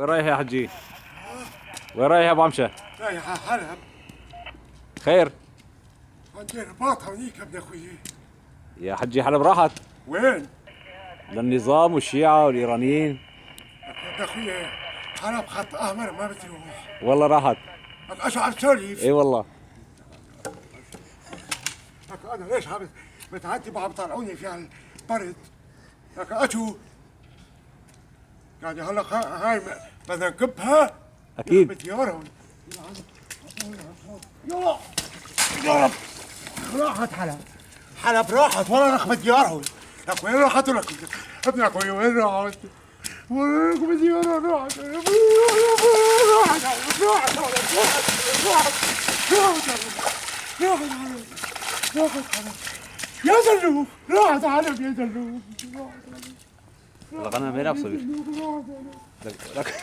وين رايح يا حجي؟ وين رايح يا ابو عمشه؟ رايح على حلب. خير؟ عندي رباط هونيك يا ابن اخوي. يا حجي حلب راحت وين؟ للنظام والشيعة والإيرانيين. يا ابن اخوي حلب خط احمر ما بتروح. والله راحت. لك ايش عم تسولف؟ اي والله. لك انا ليش عم بتعذب وعم طلعوني في البرد؟ لك اتو يعني هلا هاي بدنا نكبها؟ أكيد. بتيارهم. يلا يلا راحت حلب. حلب راحت ولا رخبة ديارهم. لك وين راحت لك ابن اخوي وين راحت؟ وين رخبة ديارهم راحت؟ راحت يا زلوف راحت حلب يا زلوف. الغنم هنا بصير. لك